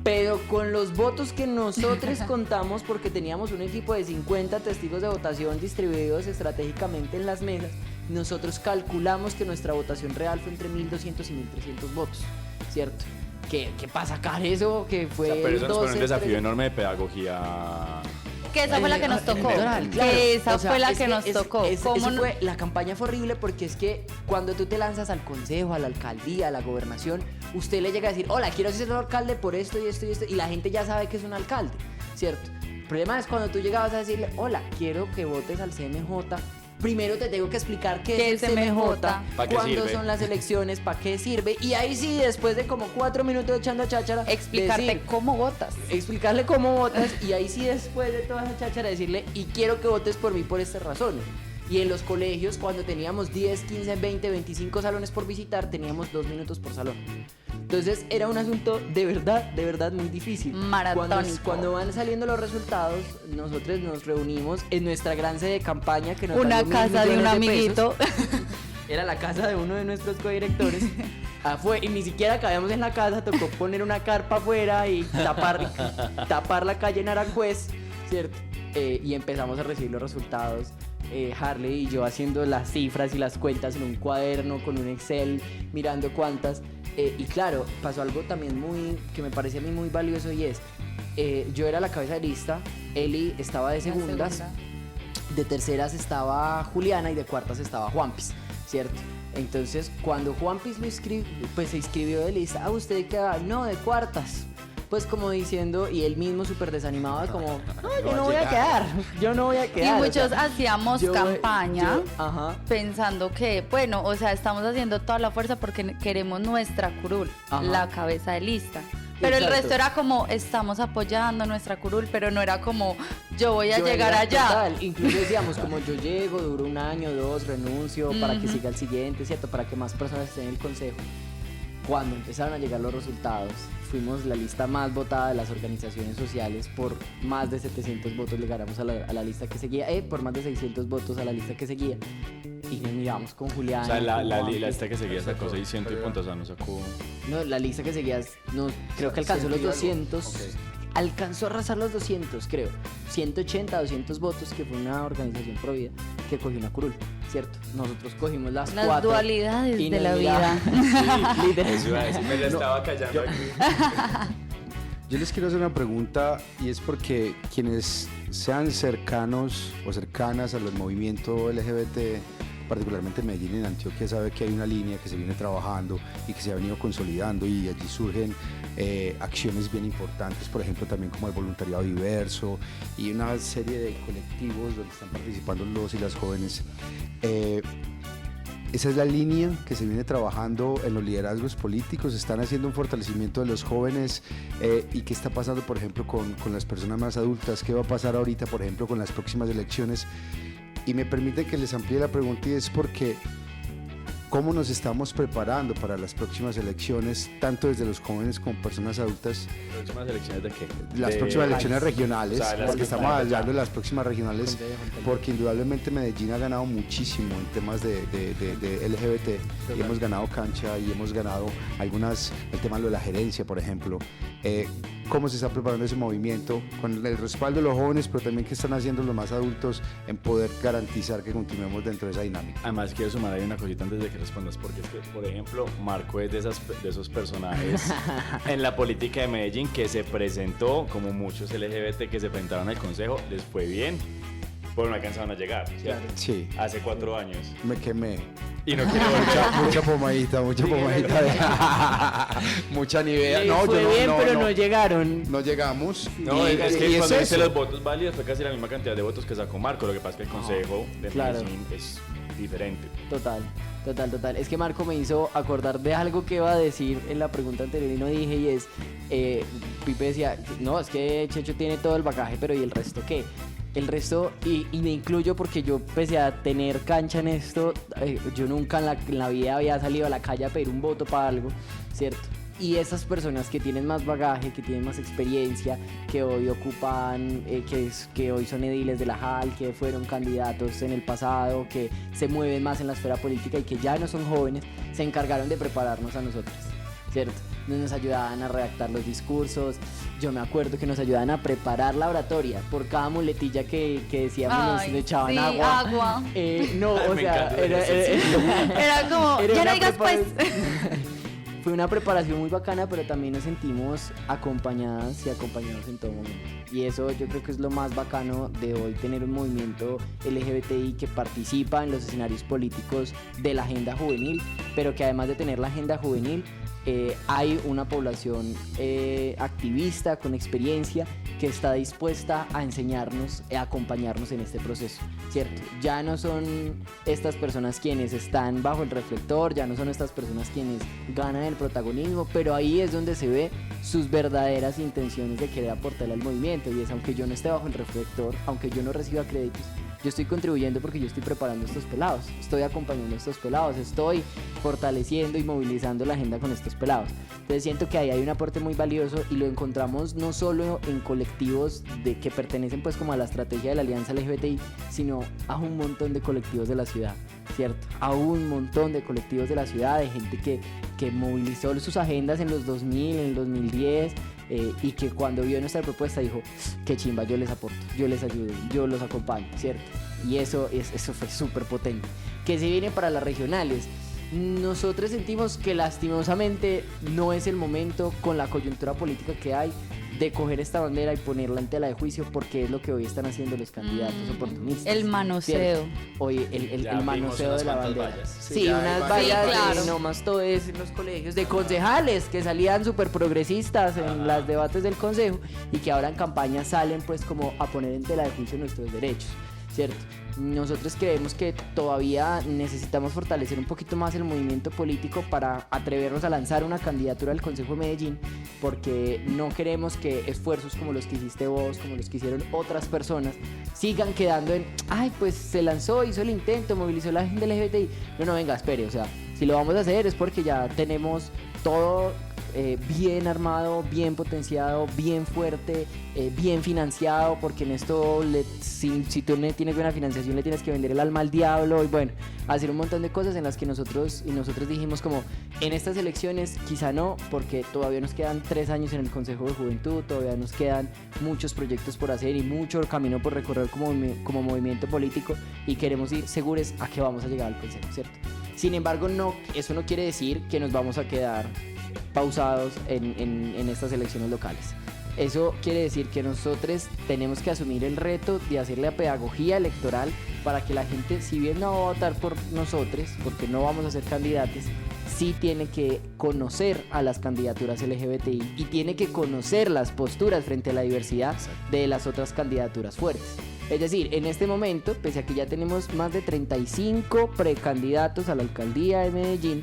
Pero con los votos que nosotros contamos, porque teníamos un equipo de 50 testigos de votación distribuidos estratégicamente en las mesas, nosotros calculamos que nuestra votación real fue entre 1.200 y 1.300 votos, ¿cierto? Que para sacar eso, que fue... O sea, pero eso nos pone un desafío enorme de pedagogía... Que esa fue la que nos tocó. Claro. Que esa fue la que nos tocó. La campaña fue horrible porque es que cuando tú te lanzas al consejo, a la alcaldía, a la gobernación, usted le llega a decir, hola, quiero ser alcalde por esto y esto y esto, y la gente ya sabe que es un alcalde, ¿cierto? El problema es cuando tú llegabas a decirle, hola, quiero que votes al CMJ primero te tengo que explicar qué ¿Qué es es el CMJ, ¿Para qué cuándo sirve? son las elecciones, para qué sirve, y ahí sí, después de como 4 minutos echando cháchara, Explicarte decir, cómo votas. explicarle cómo votas, y ahí sí, después de toda esa cháchara, decirle, y quiero que votes por mí por estas razones. Y en los colegios, cuando teníamos 10, 15, 20, 25 salones por visitar, teníamos 2 minutos por salón. Entonces era un asunto de verdad muy difícil. Maratónico. Cuando van saliendo los resultados, nosotros nos reunimos en nuestra gran sede de campaña que nos Una salió casa de un 1.000.000 de amiguito. pesos. Era la casa de uno de nuestros codirectores. Y ni siquiera cabíamos en la casa, tocó poner una carpa afuera y tapar la calle en Aranjuez, ¿cierto? Y empezamos a recibir los resultados. Harley y yo haciendo las cifras y las cuentas en un cuaderno con un Excel, mirando cuántas. Y claro, pasó algo también que me parecía a mí muy valioso, y es, yo era la cabeza de lista, Eli estaba de segundas, de terceras estaba Juliana y de cuartas estaba Juanpis, ¿cierto? Entonces, cuando Juanpis se inscribió de lista, ¿usted qué va? No, de cuartas. Pues como diciendo, y él mismo súper desanimado, como, no, yo no voy a quedar, yo no voy a Y quedar. muchos hacíamos campaña ajá. pensando que, bueno, o sea, estamos haciendo toda la fuerza porque queremos nuestra curul, Ajá. la cabeza de lista. Pero el Exacto. resto era como, estamos apoyando nuestra curul, pero no era como, yo voy a Yo llegar era allá. total. Incluso decíamos, como yo llego, duro 1 año, 2, renuncio, para que siga el siguiente, ¿cierto? Para que más personas estén en el consejo. Cuando empezaron a llegar los resultados, fuimos la lista más votada de las organizaciones sociales. Por más de 700 votos le ganamos a la lista que seguía, por más de 600 votos a la lista que seguía. Y nos miramos con Julián. O sea, la lista que seguía sacó 600 y puntos, o sea, no sacó... No, la lista que seguía, no, creo que alcanzó los 200. Alcanzó a arrasar los 200, creo. 180, 200 votos, que fue una organización pro vida que cogió una curul, ¿cierto? Nosotros cogimos las 4. Las dualidades y de nos la vida. miramos. Sí, literal. Eso iba a decir, me la estaba callando aquí. Yo les quiero hacer una pregunta, y es porque quienes sean cercanos o cercanas a los movimientos LGBT, particularmente en Medellín y en Antioquia, sabe que hay una línea que se viene trabajando y que se ha venido consolidando, y allí surgen acciones bien importantes, por ejemplo también como el voluntariado diverso y una serie de colectivos donde están participando los y las jóvenes. Esa es la línea que se viene trabajando en los liderazgos políticos. Están haciendo un fortalecimiento de los jóvenes. ¿Y qué está pasando, por ejemplo, con las personas más adultas? ¿Qué va a pasar ahorita, por ejemplo, con las próximas elecciones? Y me permite que les amplíe la pregunta, y es porque cómo nos estamos preparando para las próximas elecciones, tanto desde los jóvenes como personas adultas. ¿Próximas elecciones de qué? Las próximas elecciones regionales, O sea, las porque que estamos están hablando ya. de las próximas regionales, porque indudablemente Medellín ha ganado muchísimo en temas de LGBT, y hemos ganado cancha y hemos ganado el tema de la gerencia, por ejemplo. ¿Cómo se está preparando ese movimiento con el respaldo de los jóvenes, pero también qué están haciendo los más adultos en poder garantizar que continuemos dentro de esa dinámica? Además, quiero sumar ahí una cosita antes de que respondas, porque es que, por ejemplo, Marco es de esos personajes en la política de Medellín que se presentó, como muchos LGBT que se presentaron al consejo, les fue bien, pero no alcanzaron a llegar, ¿cierto? Sí, Hace 4 años. me quemé. Y no quiero volver. Mucha pomadita, mucha nivel. Les fue bien, pero no llegaron. No llegamos. No, Y- es y que cuando hice eso. los votos válidos fue casi la misma cantidad de votos que sacó Marco. Lo que pasa es que el consejo de claro. Medellín es diferente. Total. Es que Marco me hizo acordar de algo que iba a decir en la pregunta anterior y no dije, y es, Pipe decía, no, es que Checho tiene todo el bagaje, pero ¿y el resto qué? El resto, y me incluyo porque yo, pese a tener cancha en esto, yo nunca en la vida había salido a la calle a pedir un voto para algo, ¿cierto? Y esas personas que tienen más bagaje, que tienen más experiencia, que hoy ocupan, que hoy son ediles de la JAL, que fueron candidatos en el pasado, que se mueven más en la esfera política y que ya no son jóvenes, se encargaron de prepararnos a nosotros, ¿cierto? Nos ayudaban a redactar los discursos. Yo me acuerdo que nos ayudaban a preparar la oratoria. Por cada muletilla que decíamos nos echaban sí, agua. No, o Me sea, encanta el ejercicio. Era como, era ya una no digas pues. Fue una preparación muy bacana, pero también nos sentimos acompañadas y acompañados en todo momento. Y eso yo creo que es lo más bacano de hoy, tener un movimiento LGBTI que participa en los escenarios políticos de la agenda juvenil, pero que además de tener la agenda juvenil, hay una población activista con experiencia que está dispuesta a enseñarnos, a acompañarnos en este proceso, ¿cierto? Ya no son estas personas quienes están bajo el reflector, ya no son estas personas quienes ganan el protagonismo, pero ahí es donde se ve sus verdaderas intenciones de querer aportar al movimiento, y es, aunque yo no esté bajo el reflector, aunque yo no reciba créditos, yo estoy contribuyendo porque yo estoy preparando a estos pelados, estoy acompañando a estos pelados, estoy fortaleciendo y movilizando la agenda con estos pelados. Entonces siento que ahí hay un aporte muy valioso, y lo encontramos no solo en colectivos que pertenecen pues como a la estrategia de la Alianza LGBTI, sino a un montón de colectivos de la ciudad, ¿cierto? A un montón de colectivos de la ciudad, de gente que movilizó sus agendas en los 2000, en el 2010, y que cuando vio nuestra propuesta dijo, qué chimba, yo les aporto, yo les ayudo, yo los acompaño, ¿cierto? Y eso fue súper potente. Que se viene para las regionales. Nosotros sentimos que lastimosamente no es el momento, con la coyuntura política que hay, de coger esta bandera y ponerla en tela de juicio, porque es lo que hoy están haciendo los candidatos oportunistas. El manoseo. ¿Cierto? Hoy el manoseo de la bandera. Vallas. Sí, unas vallas, claro. no más todo es en los colegios, de concejales que salían súper progresistas en los debates del consejo, y que ahora en campaña salen pues como a poner en tela de juicio nuestros derechos, ¿cierto? Nosotros creemos que todavía necesitamos fortalecer un poquito más el movimiento político para atrevernos a lanzar una candidatura al Consejo de Medellín, porque no queremos que esfuerzos como los que hiciste vos, como los que hicieron otras personas, sigan quedando en, ay, pues se lanzó, hizo el intento, movilizó la gente LGBTI. No, venga, espere, o sea, si lo vamos a hacer es porque ya tenemos todo bien armado, bien potenciado, bien fuerte, bien financiado, porque en esto si tú no tienes buena financiación le tienes que vender el alma al diablo, y bueno, hacer un montón de cosas en las que nosotros dijimos como, en estas elecciones quizá no, porque todavía nos quedan 3 años en el Consejo de Juventud, todavía nos quedan muchos proyectos por hacer y mucho camino por recorrer como movimiento político, y queremos ir seguros a que vamos a llegar al Consejo, ¿cierto? Sin embargo, eso no quiere decir que nos vamos a quedar pausados en estas elecciones locales. Eso quiere decir que nosotros tenemos que asumir el reto de hacer la pedagogía electoral para que la gente, si bien no va a votar por nosotros, porque no vamos a ser candidatos, sí tiene que conocer a las candidaturas LGBTI y tiene que conocer las posturas frente a la diversidad de las otras candidaturas fuertes. Es decir, en este momento, pese a que ya tenemos más de 35 precandidatos a la alcaldía de Medellín,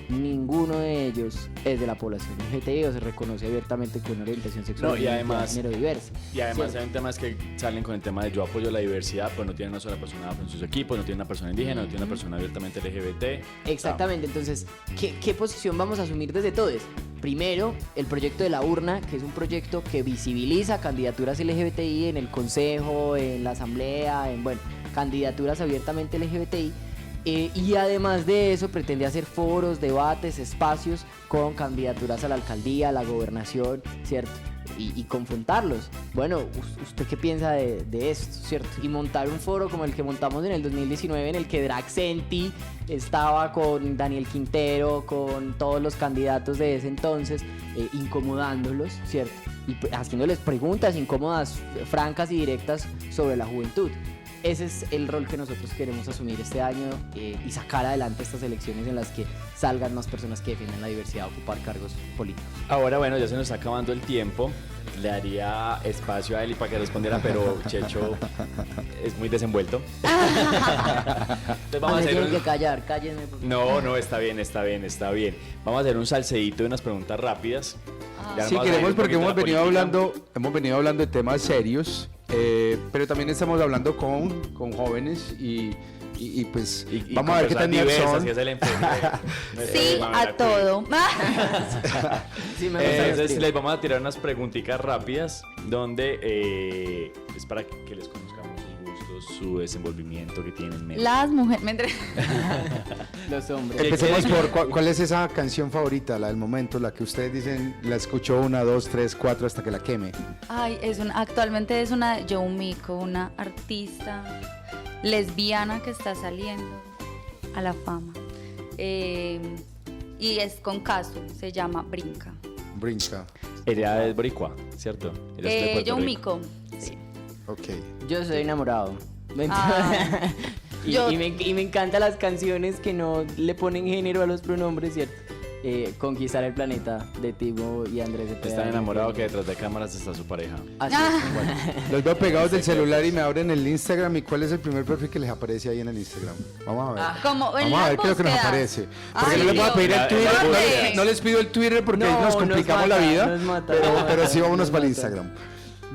ninguno de ellos es de la población LGBTI o se reconoce abiertamente con una orientación sexual y además género diversa. Y además ¿cierto? hay temas que salen con el tema de yo apoyo la diversidad, pues no tiene una sola persona en sus equipos, no tiene una persona indígena, no tiene una persona abiertamente LGBT. Exactamente, entonces, ¿qué posición vamos a asumir desde todos? Primero, el proyecto de la urna, que es un proyecto que visibiliza candidaturas LGBTI en el consejo, en la asamblea, candidaturas abiertamente LGBTI. Y además de eso pretende hacer foros, debates, espacios con candidaturas a la alcaldía, a la gobernación, ¿cierto? Y confrontarlos. Bueno, ¿usted qué piensa de esto, cierto? Y montar un foro como el que montamos en el 2019, en el que Draxenti estaba con Daniel Quintero, con todos los candidatos de ese entonces, incomodándolos, ¿cierto? Y haciéndoles preguntas incómodas, francas y directas sobre la juventud. Ese es el rol que nosotros queremos asumir este año y sacar adelante estas elecciones en las que salgan más personas que defiendan la diversidad a ocupar cargos políticos. Ahora, bueno, ya se nos está acabando el tiempo. Le daría espacio a Eli para que respondiera, pero Checho es muy desenvuelto. Entonces vamos a hacer tienen que callar, cállenme. No, está bien. Vamos a hacer un salseíto de unas preguntas rápidas. Ya Sí, nos vamos a ir queremos un porque poquito a la política. hemos venido hablando de temas serios, pero también estamos hablando con jóvenes y pues Y vamos a ver qué tan diversas, son. si es el enfoque. Sí, a todo. Sí, me gusta Entonces les vamos a tirar unas preguntitas rápidas donde es para que les conozcamos sus gustos, su desenvolvimiento que tienen en mente. Las mujeres. los hombres. Empecemos por ¿cuál es esa canción favorita, la del momento, la que ustedes dicen, la escuchó 1, 2, 3, 4 hasta que la queme? Ay, actualmente es una Youmiko, una artista lesbiana que está saliendo a la fama. Y es con Casu, se llama Brinca. Brinca. Ella es boricua, ¿cierto? Ella es de Puerto Rico. Youmiko. Sí. Ok. Yo soy enamorado. Ah. y me encantan las canciones que no le ponen género a los pronombres, ¿cierto? Conquistar el planeta de Timo y Andrés. Están enamorados que detrás de cámaras está su pareja. Así es. Bueno, Los veo pegados del celular y me abren el Instagram. ¿Y cuál es el primer perfil que les aparece ahí en el Instagram? Vamos a ver. Como en Vamos a las ver qué es lo que nos búsquedas. aparece. Porque Ay, no les voy a pedir el Dios. Twitter. ¿Dónde? No les pido el Twitter porque ahí No, nos nos complicamos mata, la vida. nos mata. Pero sí vámonos Nos para el mata. Instagram.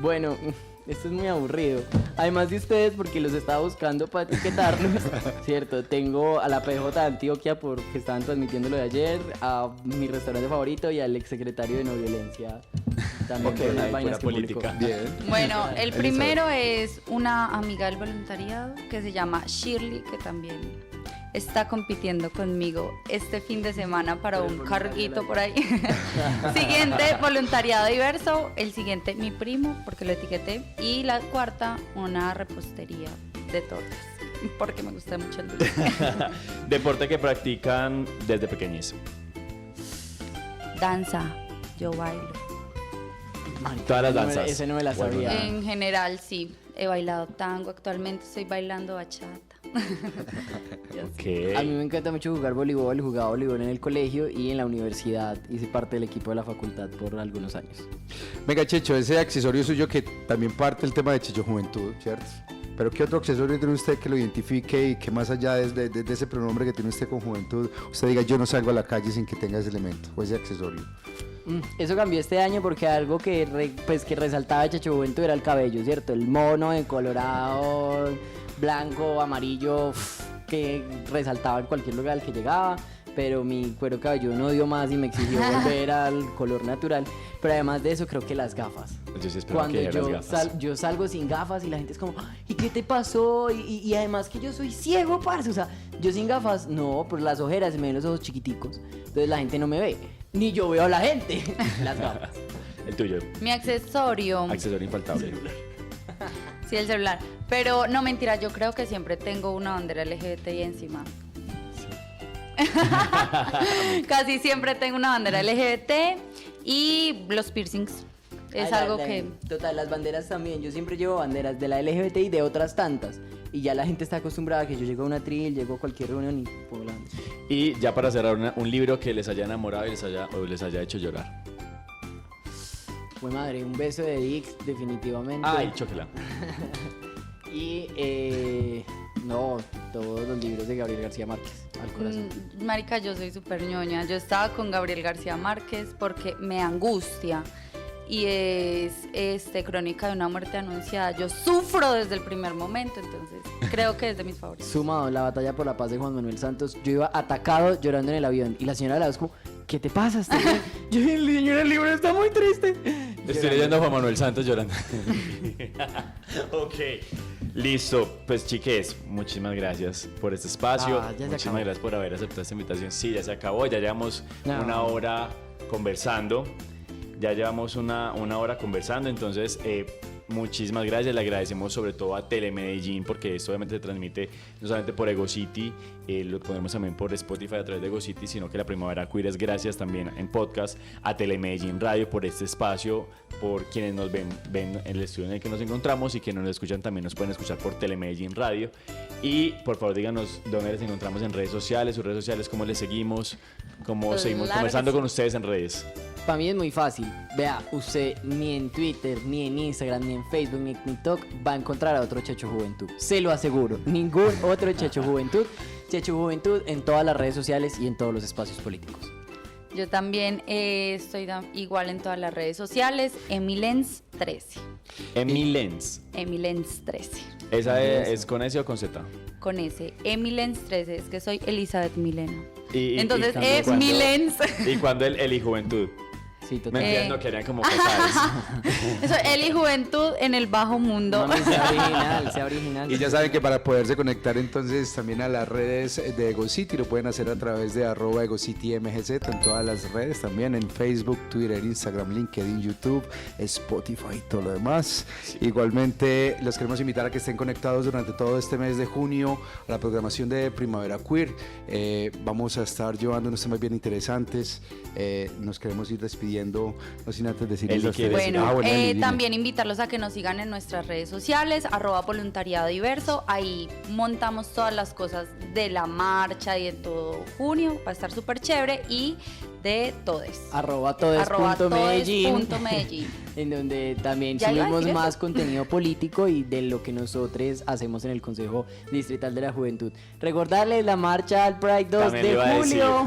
Bueno, esto es muy aburrido. Además de ustedes, porque los estaba buscando para etiquetarlos, ¿cierto? Tengo a la PJ de Antioquia porque estaban transmitiendo lo de ayer, a mi restaurante favorito y al exsecretario de No Violencia. También Ok, por unas ahí, vainas pura que publicó. política. Bien. Bueno, el primero es una amiga del voluntariado que se llama Shirley, que también está compitiendo conmigo este fin de semana para un carguito por ahí. Siguiente, voluntariado diverso. El siguiente, mi primo, porque lo etiqueté. Y la cuarta, una repostería de tortas, porque me gusta mucho el dulce. deporte que practican desde pequeñez. Danza, yo bailo. Marica, Todas las ese no me- danzas. Ese no me la Bueno, sabía. En general, sí. He bailado tango, actualmente estoy bailando bachata. Ok. A mí me encanta mucho jugar voleibol, jugaba voleibol en el colegio y en la universidad hice parte del equipo de la facultad por algunos años. Venga, Checho, ese accesorio suyo que también parte del tema de Checho Juventud, ¿cierto? Pero ¿qué otro accesorio tiene usted que lo identifique y que más allá de ese pronombre que tiene usted con Juventud, usted diga yo no salgo a la calle sin que tenga ese elemento o ese accesorio? Eso cambió este año porque algo que, que resaltaba de Checho Juventud era el cabello, ¿cierto? El mono en colorado, blanco, amarillo, que resaltaba en cualquier lugar al que llegaba. Pero mi cuero cabelludo no dio más y me exigió volver al color natural. Pero además de eso, creo que las gafas. Yo sí espero Cuando que las yo, gafas. yo salgo sin gafas y la gente es como, ¿y qué te pasó? Y además que yo soy ciego, parce. O sea, yo sin gafas, no, por las ojeras, me ven los ojos chiquiticos. Entonces la gente no me ve. Ni yo veo a la gente. Las gafas. El tuyo. Mi accesorio. Accesorio infaltable. Sí, el celular. Pero no, mentira, yo creo que siempre tengo una bandera LGBTI encima. Casi siempre tengo una bandera LGBT y los piercings. Es Ay, algo que... Total, las banderas también. Yo siempre llevo banderas de la LGBT y de otras tantas. Y ya la gente está acostumbrada a que yo llego a una tril, llego a cualquier reunión y pongo la bandera. Y ya para cerrar, un libro que les haya enamorado y les haya hecho llorar. Fue madre, un beso de Dix, definitivamente. Ay, chóquela. Y no, todos los libros de Gabriel García Márquez, al corazón. Marica, yo soy súper ñoña. Yo estaba con Gabriel García Márquez porque me angustia. Y es Crónica de una muerte anunciada. Yo sufro desde el primer momento, entonces creo que es de mis favoritos. Sumado, La batalla por la paz de Juan Manuel Santos, yo iba atacado llorando en el avión y la señora de la voz como, ¿qué te pasa? Yo, señora, el libro está muy triste. Estoy leyendo a Juan Manuel Santos llorando. Ok, listo. Pues chiques, muchísimas gracias por este espacio. Ya se Muchísimas acabó. gracias por haber aceptado esta invitación. Sí, ya se acabó, ya llevamos No. una hora conversando. Ya llevamos una hora conversando, entonces muchísimas gracias. Le agradecemos sobre todo a Telemedellín porque esto obviamente se transmite no solamente por EgoCity, lo ponemos también por Spotify a través de EgoCity, sino que la Primavera Queer es gracias también en podcast a Telemedellín Radio por este espacio, por quienes nos ven en el estudio en el que nos encontramos y quienes nos escuchan también nos pueden escuchar por Telemedellín Radio. Y por favor díganos dónde les encontramos en redes sociales, sus redes sociales, cómo les seguimos, cómo seguimos Claro que conversando sí. con ustedes en redes. Para mí es muy fácil. Vea, usted ni en Twitter, ni en Instagram, ni en Facebook, ni en TikTok va a encontrar a otro Checho Juventud. Se lo aseguro. Ningún otro Checho Juventud. Checho Juventud en todas las redes sociales y en todos los espacios políticos. Yo también estoy igual en todas las redes sociales. Emilens13. Emilens. Emilens13. ¿Esa es con S o con Z? Con ese. Emilens13. Es que soy Elizabeth Milena. Y Entonces, también Emilens. ¿Y cuando el y juventud? Sí, Me total. entiendo que eran como cosas. Eso, él y juventud en el bajo mundo. Mami, sea original, sea original. Y ya saben que para poderse conectar entonces también a las redes de EgoCity lo pueden hacer a través de @EgoCityMGZ en todas las redes también, en Facebook, Twitter, Instagram, LinkedIn, YouTube, Spotify y todo lo demás. Igualmente los queremos invitar a que estén conectados durante todo este mes de junio a la programación de Primavera Queer. Vamos a estar llevando unos temas bien interesantes. Nos queremos ir despidiendo, no sin antes decirles Eli a ustedes. quiere Bueno, Eli, dime. también invitarlos a que nos sigan en nuestras redes sociales, @voluntariado diverso. Ahí montamos todas las cosas de la marcha y de todo junio. Va a estar súper chévere. Y de todes. @todes.medellín, todes.medellín. en donde también ¿Ya iba a subimos decir más eso? contenido político y de lo que nosotros hacemos en el Consejo Distrital de la Juventud. Recordarles la marcha al Pride 2 También de le iba a decir, julio.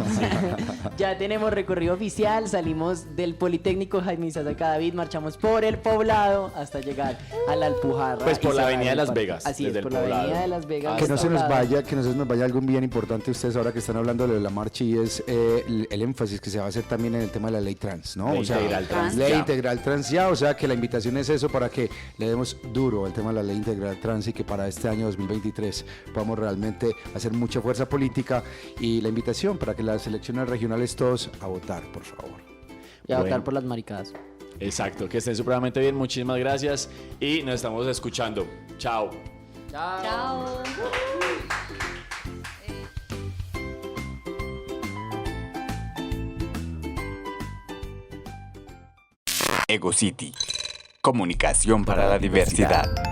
Ya tenemos recorrido oficial, salimos del Politécnico Jaime Isaac David, marchamos por el Poblado hasta llegar a la Alpujarra. Pues por y la cerrar avenida el de Las parque. Vegas, Así desde es, por el la Poblado. avenida de Las Vegas. Que no se nos Poblado. vaya, que no se nos vaya algo bien importante ustedes ahora que están hablando de la marcha y es el énfasis que se va a hacer también en el tema de la ley trans, ¿no? Ley O sea, integral trans ley ya. integral trans ya, o sea que la invitación es eso para que le demos duro al tema de la ley integral trans y que para este año 2023 podamos realmente hacer mucha fuerza política y la invitación para que las elecciones regionales todos a votar, por favor. Y a votar Bueno. por las maricadas. Exacto, que estén supremamente bien, muchísimas gracias y nos estamos escuchando. Chao. Chao. Ego City. Comunicación para la diversidad.